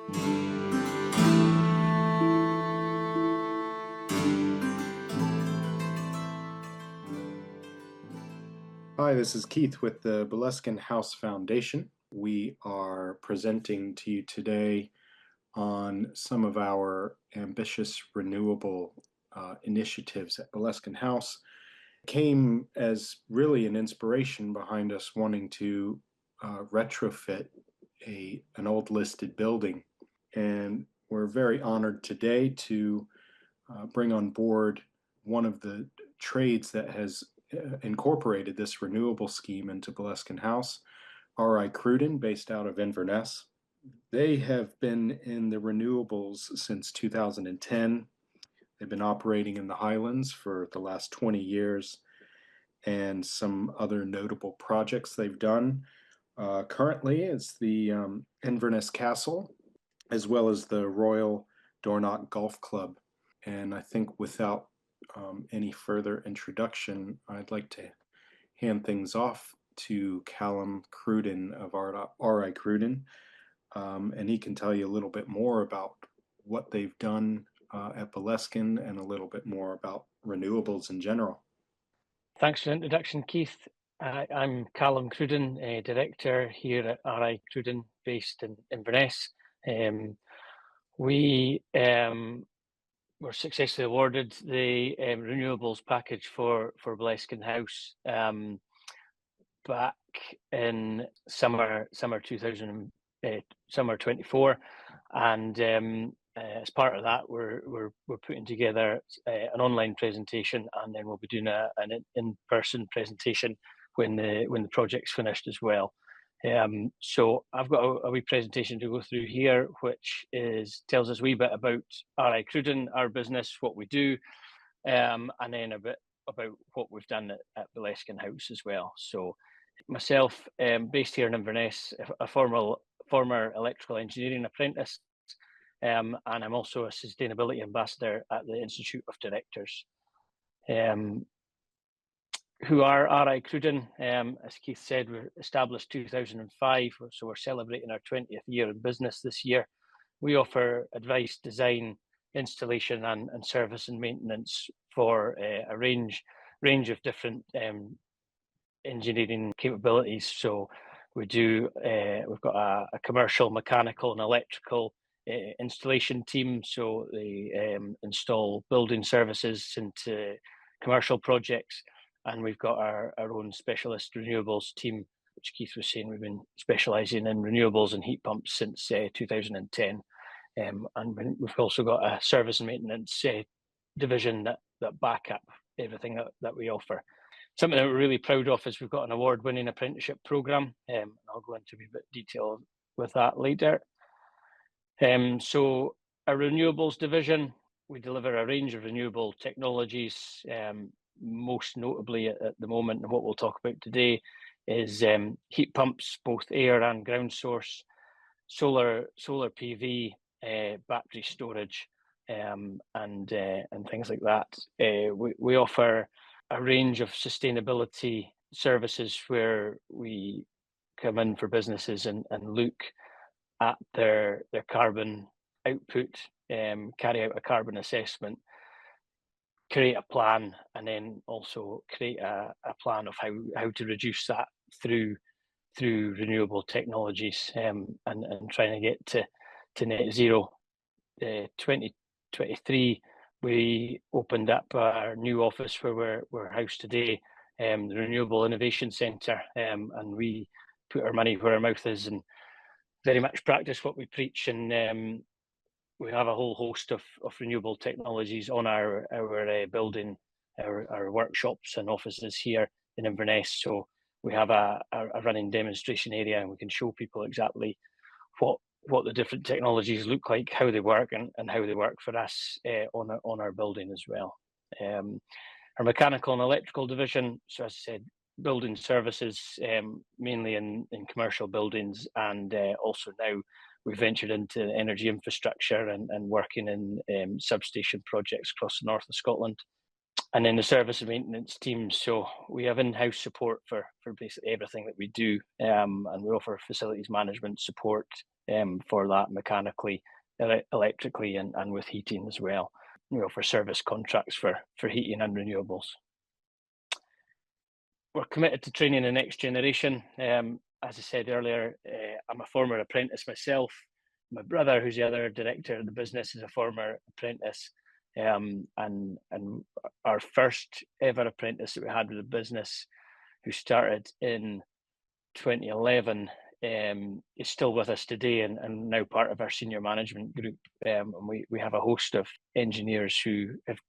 Hi, this is Keith with the Boleskine House Foundation. We are presenting to you today on some of our ambitious renewable initiatives at Boleskine House. It came as really an inspiration behind us wanting to retrofit an old listed building. And we're very honored today to bring on board one of the trades that has incorporated this renewable scheme into Boleskine House, R.I. Cruden, based out of Inverness. They have been in the renewables since 2010. They've been operating in the Highlands for the last 20 years, and some other notable projects they've done. Currently, it's the Inverness Castle, as well as the Royal Dornoch Golf Club. And I think without any further introduction, I'd like to hand things off to Callum Cruden of R.I. Cruden, and he can tell you a little bit more about what they've done at Boleskine and a little bit more about renewables in general. Thanks for the introduction, Keith. I'm Callum Cruden, Director here at R.I. Cruden, based in Inverness. We were successfully awarded the renewables package for Boleskine House back in summer 24, and as part of that, we're putting together an online presentation, and then we'll be doing an in-person presentation when the project's finished as well. So I've got a wee presentation to go through here, which tells us a wee bit about R.I. Cruden, our business, what we do, and then a bit about what we've done at Boleskine House as well. So myself, based here in Inverness, a former electrical engineering apprentice, and I'm also a sustainability ambassador at the Institute of Directors. Who are R.I. Cruden? As Keith said, we're established 2005, so we're celebrating our 20th year in business this year. We offer advice, design, installation, and service and maintenance for a range of different engineering capabilities. So we've got a commercial, mechanical, and electrical installation team. So they install building services into commercial projects. And we've got our own specialist renewables team, which Keith was saying we've been specialising in renewables and heat pumps since 2010. And we've also got a service and maintenance division that back up everything that we offer. Something that we're really proud of is we've got an award-winning apprenticeship programme. I'll go into a bit of detail with that later. So our renewables division, we deliver a range of renewable technologies. Most notably at the moment, and what we'll talk about today, is heat pumps, both air and ground source, solar PV, battery storage, and things like that. We offer a range of sustainability services where we come in for businesses and look at their carbon output, carry out a carbon assessment, create a plan, and then also create a plan of how to reduce that through renewable technologies, and trying to get to net zero. 2023, we opened up our new office where we're housed today, the Renewable Innovation Centre, and we put our money where our mouth is and very much practice what we preach. And we have a whole host of renewable technologies on our building, our workshops and offices here in Inverness. So we have a running demonstration area, and we can show people exactly what the different technologies look like, how they work, and how they work for us on our building as well. Our mechanical and electrical division, so as I said, building services, mainly in commercial buildings, and also now we've ventured into energy infrastructure and working in substation projects across the north of Scotland. And then the service and maintenance teams. So we have in-house support for basically everything that we do, and we offer facilities management support for that mechanically, electrically, and with heating as well. We offer service contracts for heating and renewables. We're committed to training the next generation. As I said earlier, I'm a former apprentice myself. My brother, who's the other director of the business, is a former apprentice. And our first ever apprentice that we had with the business, who started in 2011, is still with us today and now part of our senior management group. And we have a host of engineers who have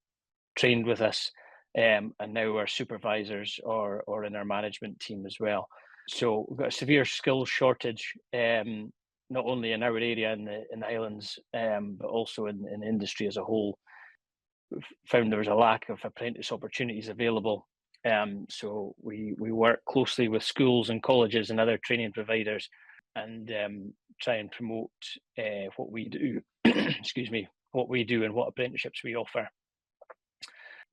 trained with us and now are supervisors or in our management team as well. So we've got a severe skills shortage, not only in our area in the Highlands, but also in the industry as a whole. We've found there was a lack of apprentice opportunities available. So we work closely with schools and colleges and other training providers and try and promote what we do, excuse me, what we do and what apprenticeships we offer,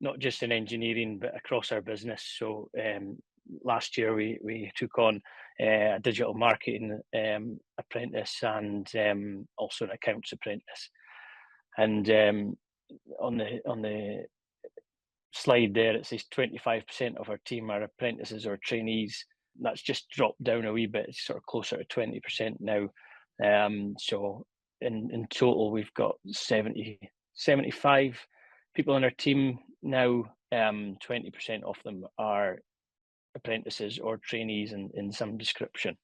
not just in engineering, but across our business. So last year we took on a digital marketing apprentice and also an accounts apprentice. And on the slide there, it says 25% of our team are apprentices or trainees. That's just dropped down a wee bit. It's sort of closer to 20% now. So in total, we've got 75 people on our team now. 20% of them are apprentices or trainees in some description.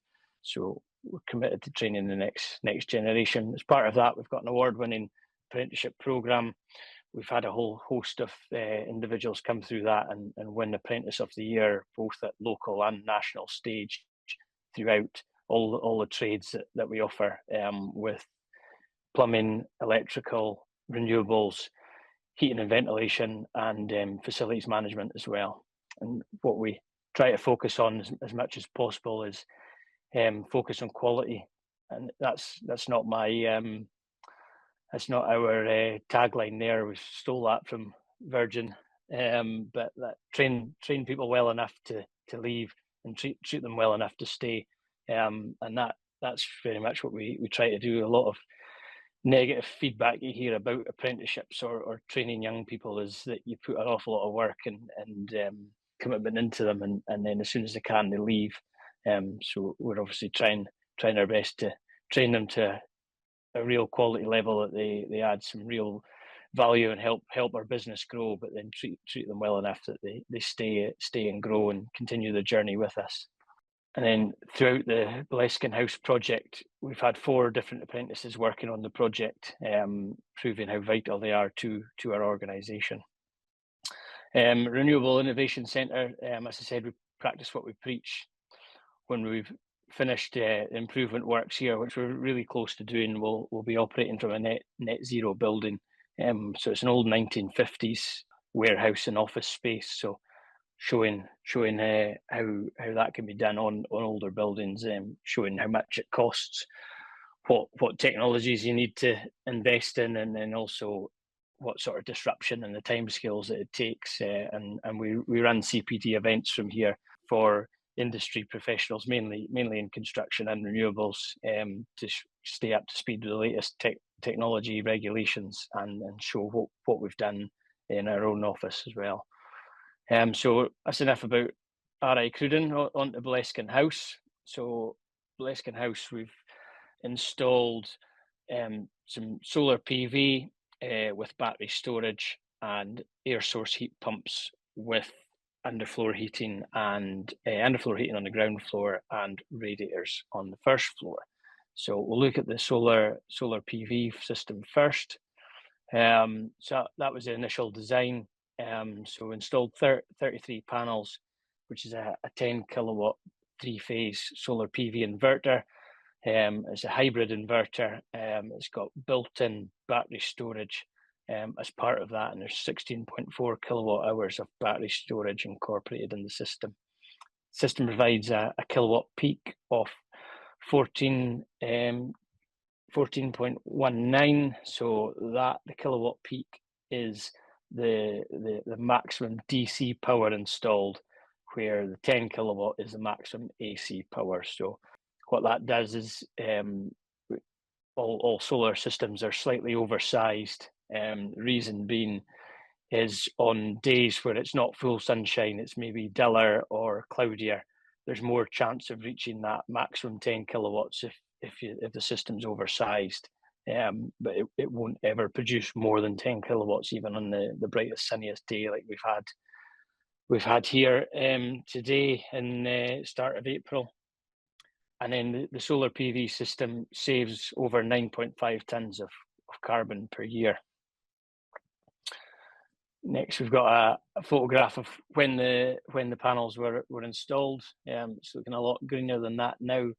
So we're committed to training the next generation. As part of that, we've got an award-winning apprenticeship program. We've had a whole host of individuals come through that and win Apprentice of the Year, both at local and national stage throughout all the trades that we offer, with plumbing, electrical, renewables, heating and ventilation, and facilities management as well. And what we try to focus on as much as possible is focus on quality. And that's not my that's not our tagline there. We stole that from Virgin, but that train people well enough to leave and treat them well enough to stay, and that's very much what we try to do. A lot of negative feedback you hear about apprenticeships or training young people is that you put an awful lot of work and commitment into them, and then as soon as they can, they leave. So we're obviously trying our best to train them to a real quality level that they add some real value and help our business grow, but then treat them well enough that they stay and grow and continue the journey with us. And then throughout the Boleskine House project, we've had 4 different apprentices working on the project, proving how vital they are to our organisation. Renewable Innovation Centre, as I said, we practice what we preach. When we've finished improvement works here, which we're really close to doing, we'll be operating from a net zero building. So it's an old 1950s warehouse and office space. So showing how that can be done on older buildings, showing how much it costs, what technologies you need to invest in, and then also what sort of disruption and the timescales that it takes. And we run CPD events from here for industry professionals, mainly in construction and renewables, to stay up to speed with the latest technology regulations and show what we've done in our own office as well. So that's enough about RI Cruden. On to Boleskine House. So Boleskine House, we've installed some solar PV with battery storage and air source heat pumps with underfloor heating and underfloor heating on the ground floor and radiators on the first floor. So we'll look at the solar PV system first. So that was the initial design. So we installed 33 panels, which is a 10 kilowatt 3-phase solar PV inverter. It's a hybrid inverter. It's got built-in battery storage as part of that, and there's 16.4 kilowatt hours of battery storage incorporated in the system. The system provides a kilowatt peak of 14.19. So that the kilowatt peak is the maximum DC power installed, where the 10 kilowatt is the maximum AC power. So what that does is all solar systems are slightly oversized. Reason being is on days where it's not full sunshine, it's maybe duller or cloudier, there's more chance of reaching that maximum 10 kilowatts if the system's oversized. But it won't ever produce more than 10 kilowatts, even on the brightest, sunniest day like we've had here today in start of April. And then the solar PV system saves over 9.5 tons of carbon per year. Next, we've got a photograph of when the panels were installed. It's looking a lot greener than that now.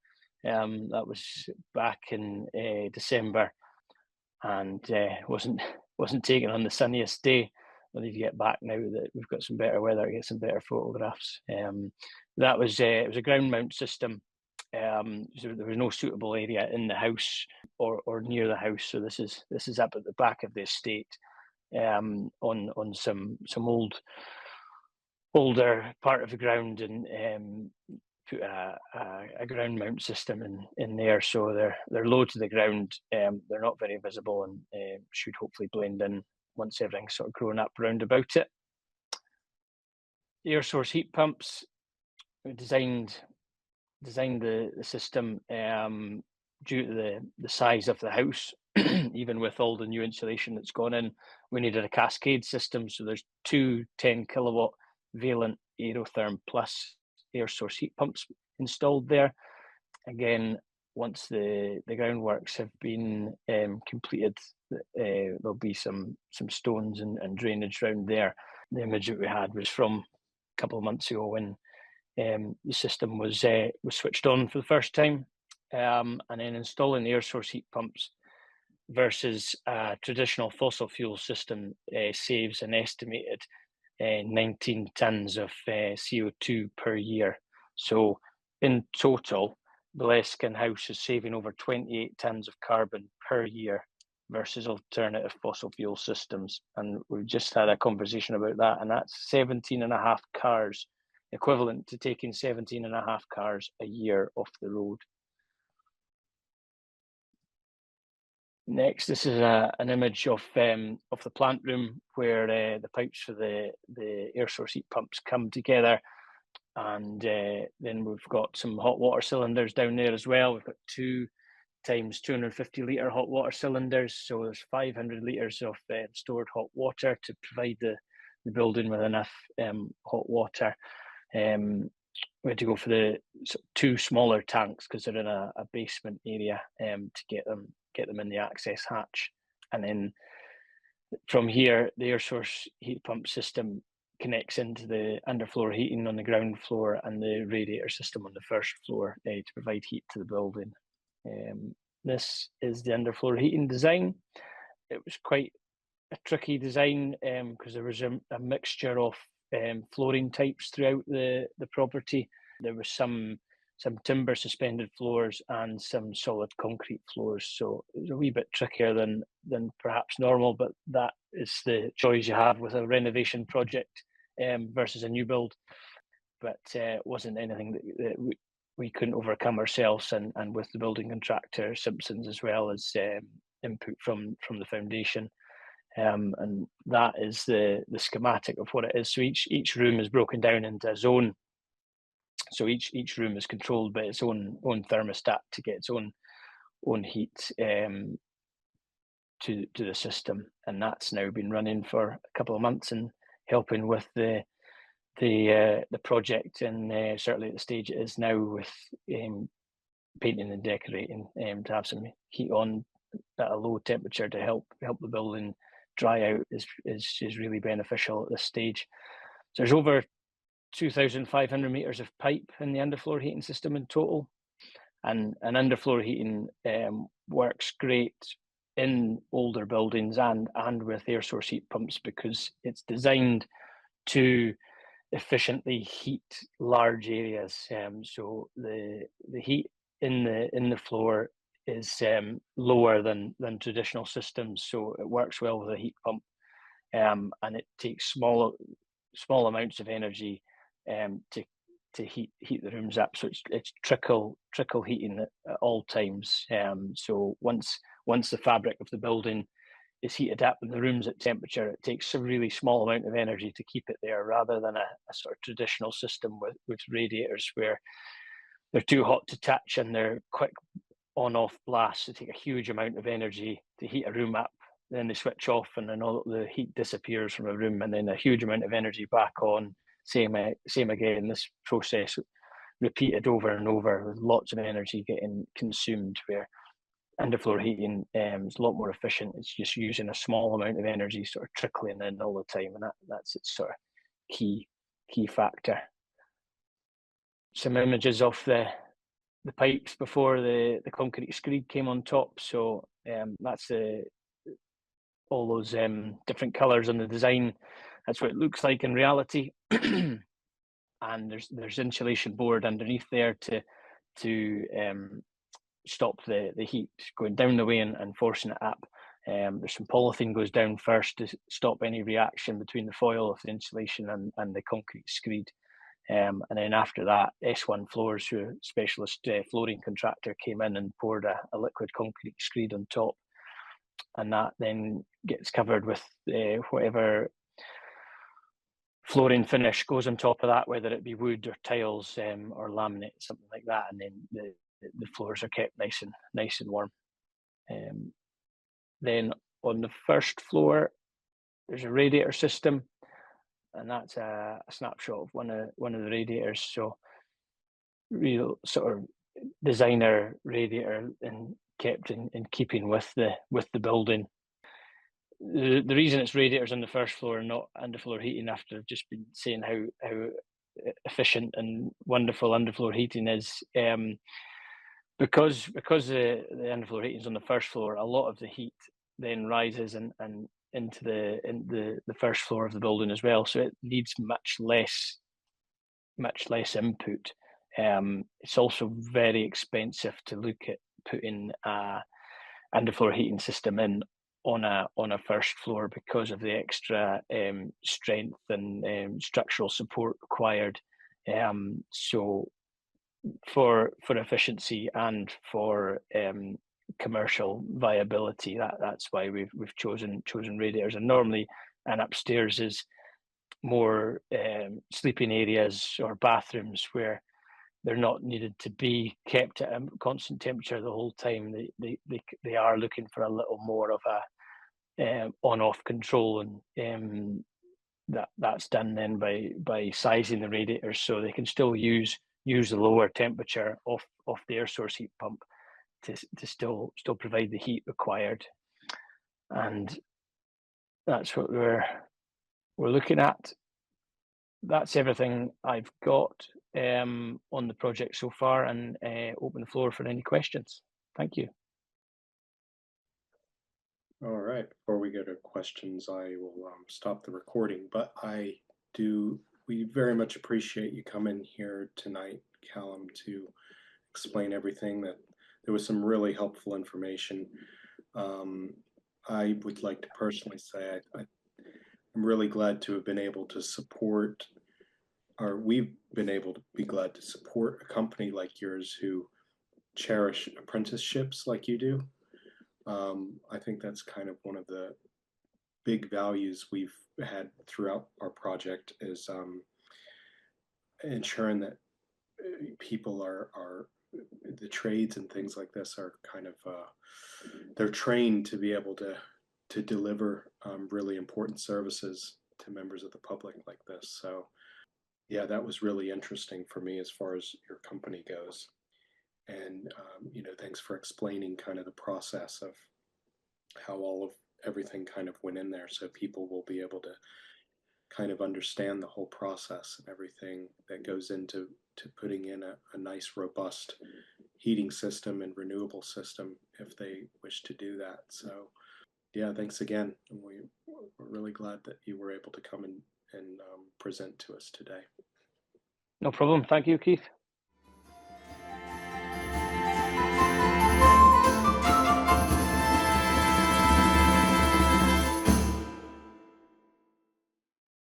That was back in December, and wasn't taken on the sunniest day. We'll need to get back now that we've got some better weather to get some better photographs. That was it was a ground mount system. So there was no suitable area in the house or near the house. So this is up at the back of the estate. On some older part of the ground, and put a ground mount system in there, so they're low to the ground. They're not very visible, and should hopefully blend in once everything's sort of grown up round about it. Air source heat pumps. We designed the system due to the size of the house. Even with all the new insulation that's gone in, we needed a cascade system. So there's two 10 kilowatt Valent Aerotherm Plus air source heat pumps installed there. Again, once the groundworks have been completed, there'll be some stones and drainage around there. The image that we had was from a couple of months ago when the system was switched on for the first time. And then installing the air source heat pumps versus a traditional fossil fuel system saves an estimated 19 tons of CO2 per year. So in total, Boleskine House is saving over 28 tons of carbon per year versus alternative fossil fuel systems. And we've just had a conversation about that, and that's 17 and a half cars, equivalent to taking 17 and a half cars a year off the road. Next, this is an image of the plant room where the pipes for the air source heat pumps come together, and then we've got some hot water cylinders down there as well. We've got 2 times 250 litre hot water cylinders, so there's 500 litres of stored hot water to provide the building with enough hot water. We had to go for the 2 smaller tanks because they're in a basement area to get them in the access hatch. And then from here, the air source heat pump system connects into the underfloor heating on the ground floor and the radiator system on the first floor to provide heat to the building. This is the underfloor heating design. It was quite a tricky design because there was a mixture of flooring types throughout the property. There was some timber suspended floors and some solid concrete floors, so it was a wee bit trickier than perhaps normal, but that is the choice you have with a renovation project versus a new build. But it wasn't anything that we couldn't overcome ourselves, and with the building contractor Simpsons as well as input from the foundation. And that is the schematic of what it is. So each room is broken down into a zone. So each room is controlled by its own thermostat to get its own heat to the system, and that's now been running for a couple of months and helping with the project, and certainly at the stage it is now with painting and decorating to have some heat on at a low temperature to help the building dry out is really beneficial at this stage. So there's over 2,500 meters of pipe in the underfloor heating system in total, and underfloor heating works great in older buildings and with air source heat pumps because it's designed to efficiently heat large areas. So the heat in the floor is lower than traditional systems, so it works well with a heat pump. and it takes small amounts of energy to heat the rooms up. So it's trickle heating at all times. So once the fabric of the building is heated up and the room's at temperature, it takes a really small amount of energy to keep it there, rather than a sort of traditional system with radiators where they're too hot to touch and they're quick on-off blasts. They take a huge amount of energy to heat a room up, then they switch off, and then all the heat disappears from a room, and then a huge amount of energy back on. Same again. This process repeated over and over, with lots of energy getting consumed. Where underfloor heating is a lot more efficient. It's just using a small amount of energy, sort of trickling in all the time, and that's its sort of key factor. Some images of the pipes before the concrete screed came on top. So that's all those different colours on the design. That's what it looks like in reality. And there's insulation board underneath there to stop the heat going down the way and forcing it up. There's some polythene goes down first to stop any reaction between the foil of the insulation and the concrete screed. And then after that, S1 Floors, who a specialist flooring contractor, came in and poured a liquid concrete screed on top. And that then gets covered with whatever flooring finish goes on top of that, whether it be wood or tiles or laminate, something like that. And then the floors are kept nice and warm. Then on the first floor, there's a radiator system, and that's a snapshot of one of the radiators. So real sort of designer radiator, and kept in keeping with the building. The reason it's radiators on the first floor and not underfloor heating, after I've just been saying how efficient and wonderful underfloor heating is, because the underfloor heating is on the first floor, a lot of the heat then rises and into the first floor of the building as well. So it needs much less input. It's also very expensive to look at putting a underfloor heating system in on a first floor, because of the extra strength and structural support required. So for efficiency and for commercial viability, that's why we've chosen radiators. And normally an upstairs is more sleeping areas or bathrooms where they're not needed to be kept at a constant temperature the whole time. They are looking for a little more of a on-off control, and that's done then by sizing the radiators so they can still use the lower temperature of the air source heat pump to still provide the heat required. And that's what we're looking at. That's everything I've got on the project so far, and open the floor for any questions. Thank you. All right, before we go to questions, I will stop the recording, but we very much appreciate you coming here tonight, Callum, to explain everything. That there was some really helpful information. I would like to personally say I'm really glad to have been able to support, or we've been able to be glad to support a company like yours who cherish apprenticeships like you do. I think that's kind of one of the big values we've had throughout our project, is ensuring that people are the trades and things like this are kind of they're trained to be able to deliver really important services to members of the public like this. So yeah, that was really interesting for me as far as your company goes. And thanks for explaining kind of the process of how all of everything kind of went in there, so people will be able to kind of understand the whole process and everything that goes into putting in a nice robust heating system and renewable system if they wish to do that. So yeah, thanks again. And we're really glad that you were able to come and present to us today. No problem. Thank you, Keith.